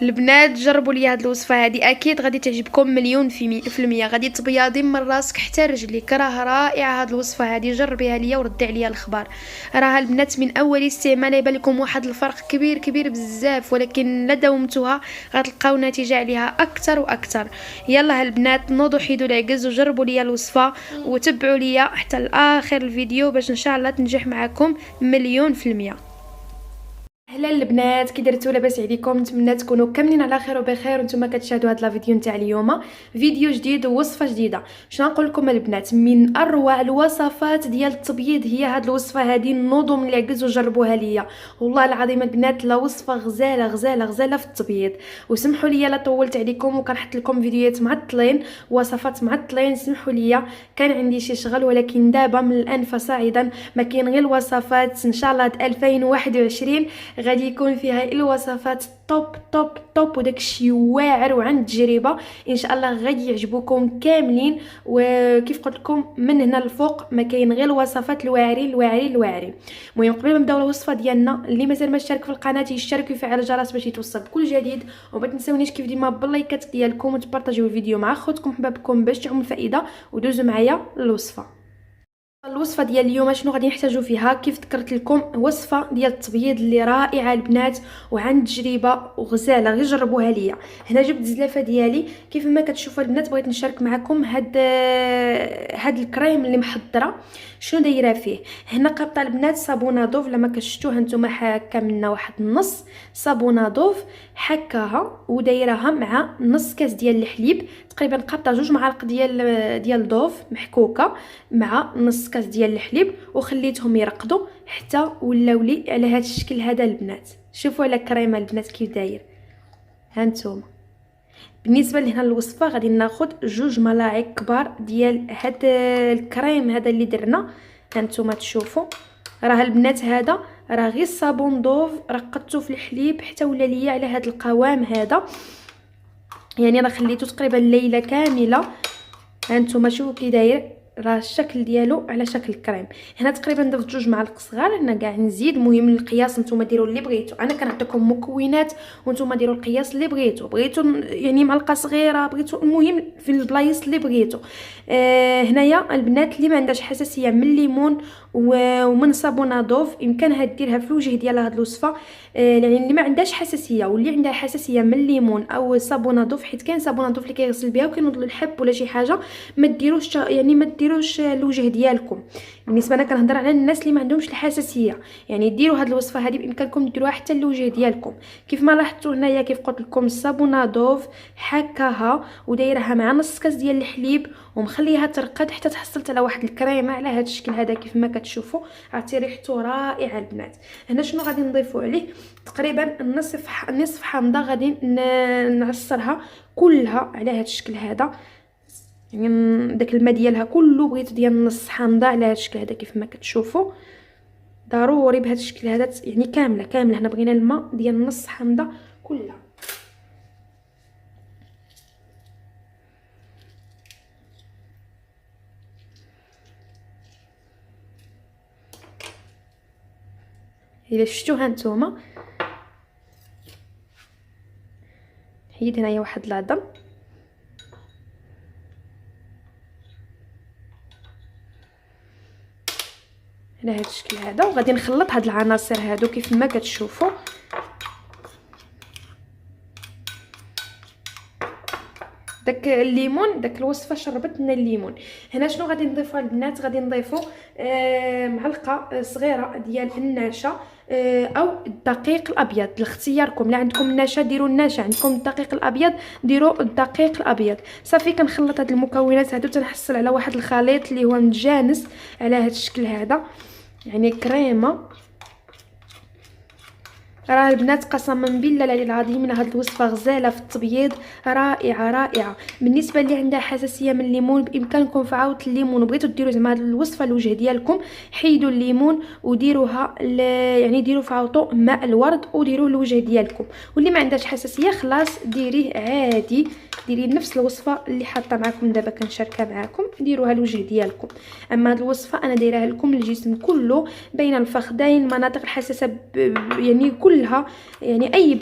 البنات جربوا لي هاد الوصفه هادي، اكيد غادي تعجبكم مليون في المية. غادي تبياضي من راسك حتى رجليك. راه رائعه هاد الوصفه هادي، جربيها ليا وردي عليا الخبار. راها البنات من اول استعمال يبان لكم واحد الفرق كبير كبير بزاف، ولكن لا داومتوها غتلقاو نتيجه عليها اكثر واكثر. يلا البنات نوضوا حيدوا العجز وجربوا ليا الوصفه وتبعوا ليا حتى لاخر الفيديو باش ان شاء الله تنجح معكم مليون في المية. اهلا البنات، كي درتو؟ لاباس عليكم؟ نتمنى تكونوا كاملين على خير وبخير وانتم كتشاهدوا هذا الفيديو نتاع اليوم. فيديو جديد ووصفه جديده. شنو نقول لكم البنات، من اروع الوصفات ديال التبييض هي هذه الوصفه هذه. نوضوا من العجز وجربوها ليا، والله العظيم البنات لا وصفه غزاله غزاله غزاله في التبييض. وسمحوا لي لا طولت عليكم وكنحط لكم فيديوهات معطلين، وصفات معطلين، سمحوا لي كان عندي شي شغل. ولكن دابا من الان فصاعدا ما كاين غير الوصفات. ان شاء الله 2021 غادي يكون فيها الوصفات توب توب توب، وداكشي واعر وعن تجربه. ان شاء الله غادي يعجبوكم كاملين. وكيف قلت لكم من هنا الفوق ما كاين غير الوصفات الواعرين الواعرين الواعرين. المهم قبل ما نبداو الوصفه ديالنا، اللي مازال ما اشترك في القناه يشترك ويفعل الجرس باش يتوصل بكل جديد. وما تنساونيش كيف ديما باللايكات ديالكم وتبارطاجيو الفيديو مع خوتكم وحبابكم باش تعم الفائده. ودوزوا معايا الوصفه. الوصفه ديال اليوم شنو غادي نحتاجو فيها؟ كيف ذكرت لكم وصفه ديال التبييض اللي رائعه البنات وعن تجربه وغزاله، غير جربوها ليا. هنا جبت الزلافه ديالي كيف ما كتشوفوا البنات. بغيت نشارك معكم هاد الكريم اللي محضره. شنو دايره فيه؟ هنا قابطه البنات صابونه ضوف، لما كشفتوها نتوما حاكه منا واحد النص صابونه ضوف، حكاها ودايرها مع نص كاس ديال الحليب تقريبا. قابطه 2 معالق ديال ضوف محكوكه مع نص كاس ديال الحليب، وخليتهم يرقدوا حتى ولاو لي على هذا الشكل هذا البنات. شوفوا على كريمه البنات كيف داير. ها نتوما بالنسبه لهنا الوصفه غادي ناخذ 2 ملاعق كبار ديال هذا الكريم هذا اللي درنا. ها نتوما تشوفوا راه البنات هذا راه غير صابون ضوف رقدته في الحليب حتى ولا ليا على هذا القوام هذا. يعني راه خليته تقريبا ليله كامله. ها نتوما شوفوا كي داير، راه الشكل ديالو على شكل كريم. هنا تقريبا درت 2 معالق صغار. هنا كاع نزيد. المهم القياس نتوما ديروا اللي بغيتوا، انا كنعطيكم مكونات وانتوما ديروا القياس اللي بغيتوا يعني معلقه صغيره بغيتوا، المهم في البلايص اللي بغيتوا. هنايا البنات اللي ما عندهاش حساسيه من الليمون ومن صابونه ضوف يمكنها ديرها في الوجه ديال هاد الوصفه. يعني اللي ما عندهاش حساسيه واللي عندها حساسيه من الليمون او صابونه ضوف، حيت كاين صابونه ضوف اللي كيغسل بها وكينوض الحب ولا شي حاجه، ما ديروش يعني ما ديروش الوجه ديالكم. بالنسبه انا كنهضر على الناس اللي ما عندهمش الحساسيه، يعني ديروا هاد الوصفه هذه بامكانكم ديروها حتى الوجه ديالكم. كيف ما لاحظتوا هنايا كيف قلت لكم الصابونه ضوف حكاها ودايرها مع نص كاس ديال الحليب ومخليها ترقد حتى تحصلت على واحد الكريمه على هذا الشكل هذا. كيف ما كتشوفوا عرفتي ريحته رائعه البنات. هنا شنو غادي نضيفوا عليه؟ تقريبا نصف حامضه غادي نعصرها كلها على هذا الشكل هذا. يعني داك الماء ديالها كله بغيت ديال نص حامضه على هذا الشكل هذا. كيف ما كتشوفوا ضروري بهذا الشكل هذا يعني كامله هنا بغينا الماء ديال نص حامضه كلها. الا شفتوا ها نتوما حيد هنايا واحد العظم على هذا الشكل هذا، وغادي نخلط هاد العناصر هادو كيف ما كتشوفوا. داك الليمون داك الوصفه شربت لنا الليمون. هنا شنو غادي نضيفوا البنات؟ غادي نضيفوا معلقه صغيره ديال النشا او الدقيق الابيض لاختياركم. لا عندكم النشا ديروا النشا، عندكم الدقيق الابيض ديروا الدقيق الابيض. صافي كنخلط هاد المكونات هادو تنحصل على واحد الخليط اللي هو متجانس على هاد الشكل هذا، يعني كريمه. راه البنات قسما بالله العلي العظيم من هاد الوصفه غزاله في التبييض، رائعه رائعه. بالنسبه اللي عندها حساسيه من الليمون بامكانكم فعاوه الليمون وبغيتوا ديروا زعما هاد الوصفه للوجه ديالكم، حيدوا الليمون وديروها يعني ديروا فعوطوا ماء الورد وديروه للوجه ديالكم. واللي ما عندهاش حساسيه خلاص ديريه عادي ديري نفس الوصفه اللي حاطه معكم دابا كنشاركها معكم، ديروها الوجه ديالكم. اما هاد الوصفه انا دايرها لكم الجسم كله، بين الفخذين، المناطق الحساسه يعني كلها، يعني اي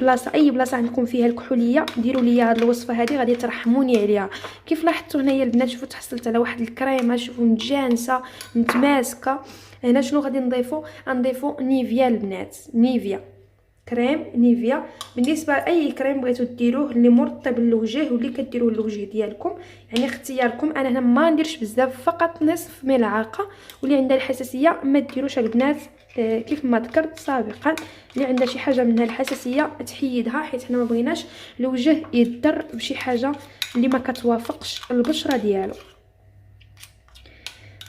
بلاصه عندكم فيها الكحوليه ديروا لي هاد الوصفه هذه غادي ترحموني عليها. كيف لاحظتوا هنايا البنات، شوفوا تحصلت على واحد الكريمه، شوفوا متجانسه متماسكه. هنا شنو غادي نضيفو نيفيا البنات، نيفيا كريم نيفيا. بالنسبه لاي كريم بغيتو ديروه اللي مرطب للوجه واللي كديروه للوجه ديالكم يعني اختياركم. انا هنا ما نديرش بزاف، فقط نصف ملعقه، واللي عندها الحساسيه ما ديروش البنات. كيف ما ذكرت سابقا، اللي عندها شي حاجه منها الحساسيه تحيدها، حيت حنا ما بغيناش الوجه يضر بشي حاجه اللي ما كتوافقش البشره ديالو.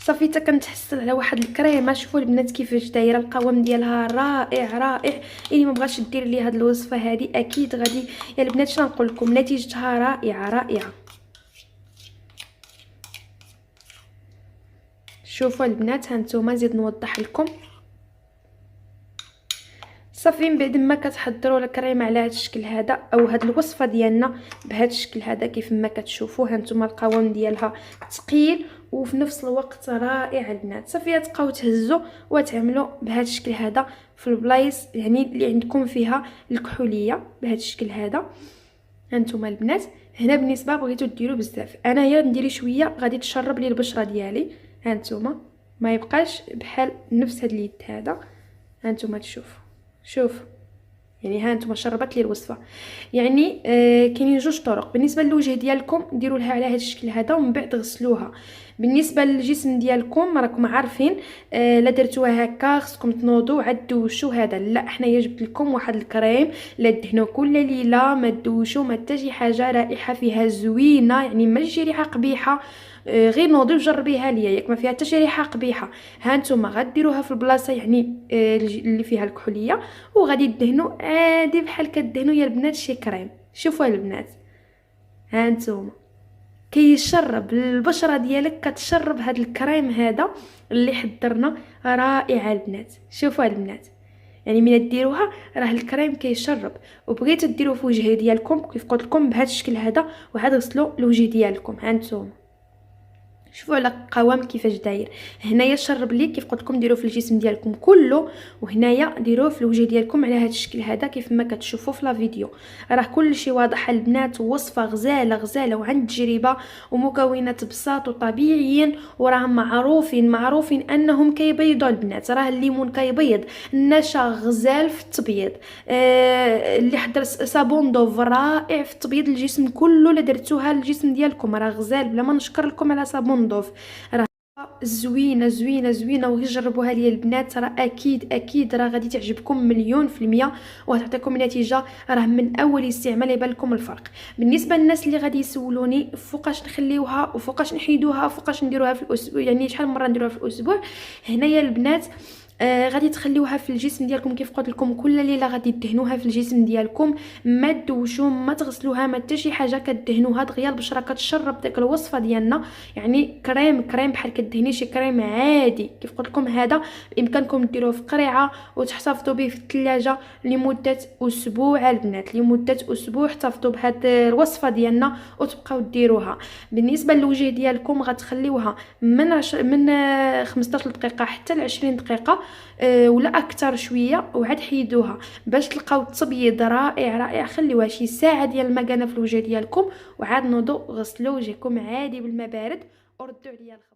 صافي حتى كنتحصل على واحد الكريمه، شوفوا البنات كيفاش دايره، القوام ديالها رائع. اللي ما بغاش دير لي هاد الوصفه هذه اكيد غادي يا البنات شنو نقول لكم، نتيجتها رائعه. شوفوا البنات، هانتوما نزيد نوضح لكم. صافي من بعد ما كتحضروا الكريمه على هذا الشكل هذا، او هاد الوصفه ديالنا بهذا الشكل هذا، كيف ما كتشوفوا هانتوما القوام ديالها ثقيل وفي نفس الوقت رائع البنات. صافي تبقاو تهزوا وتعملوا بهذا الشكل هذا في البلايص يعني اللي عندكم فيها الكحوليه بهذا الشكل هذا. هانتوما البنات هنا بالنسبه بغيتو ديروا بزاف، انايا ندير شويه غادي تشرب لي البشره ديالي. هانتوما ما يبقاش بحال نفس هاد اليد هذا. هانتوما تشوفوا، شوف يعني ها نتوما شربت لي الوصفه. يعني كاينين جوج طرق. بالنسبه للوجه ديالكم ديروا لها على هذا الشكل هذا ومن بعد غسلوها. بالنسبه للجسم ديالكم راكم عارفين لا درتوها هكا خصكم تنوضوا عاد دوشوا هذا، لا حنايا جبت لكم واحد الكريم لا دهنوا كل ليله، ما دوشوا ما حتى شي حاجه، رائحه فيها زوينه يعني ماشي ريحه قبيحه. غير نوضي وجربيها ليا ياك ما فيها حتى شي ريحه قبيحه. ها نتوما غديروها في البلاصه يعني اللي فيها الكحوليه، وغادي دهنوا عادي بحال كدهنوا يا البنات شي كريم. شوفوا البنات ها نتوما كيشرب البشره ديالك، كتشرب هذا الكريم هذا اللي حضرنا رائع البنات. شوفوا البنات يعني من ديروها راه الكريم كيشرب. وبغيتو ديروه في وجه ديالكم كيف قلت لكم بهذا الشكل هذا، وعاد غسلوا الوجه ديالكم. ها نتوما شوفوا على القوام كيفاش داير. هنايا شرب لي كيف قلت لكم ديروه في الجسم ديالكم كله، وهنايا ديروه في الوجه ديالكم على هذا الشكل هذا كيف ما كتشوفوا في لا فيديو. راه كل شيء واضح البنات، وصفه غزاله وعن تجربه ومكونات بساط وطبيعيين، وراهم معروفين انهم كيبيضوا البنات. راه الليمون كيبيض، النشا غزال في التبييض، اللي حضر صابون دوف رائع في تبييض الجسم كله. لا درتوها للجسم ديالكم راه غزال، بلا ما نشكر لكم على صابون نضوف. راه زوينه وجربوها لي البنات، راه اكيد راه غادي تعجبكم 100%، وغتعطيكم نتيجه راه من اول استعمال يبان لكم الفرق. بالنسبه للناس اللي غادي يسولوني فوقاش نخليوها وفوقاش نحيدوها وفوقاش نديروها في الاسبوع، يعني شحال مره نديروها في الاسبوع. هنايا البنات غادي تخليوها في الجسم ديالكم كيف قلت لكم كل ليله غادي تدهنوها في الجسم ديالكم، ما تدوشوا ما تغسلوها ما حتى شي حاجه، كدهنوها دغيا البشره كتشرب ديك الوصفه ديالنا. يعني كريم بحال كدهني شي كريم عادي. كيف قلت لكم هذا بامكانكم ديروه في قريعه وتحتفظوا به في الثلاجه لمده اسبوع البنات، لمده اسبوع احتفظوا بهاد الوصفه ديالنا وتبقاو ديروها. بالنسبه للوجه ديالكم غتخليوها من 15 دقيقه حتى ل 20 دقيقه ولا اكثر شويه، وعاد حيدوها باش تلقاو التبييض رائع. خليوها شي ساعه ديال المكانه في الوجه ديالكم، وعاد نوضوا غسلوا وجهكم عادي بالماء بارد وردوا عليا الخبر.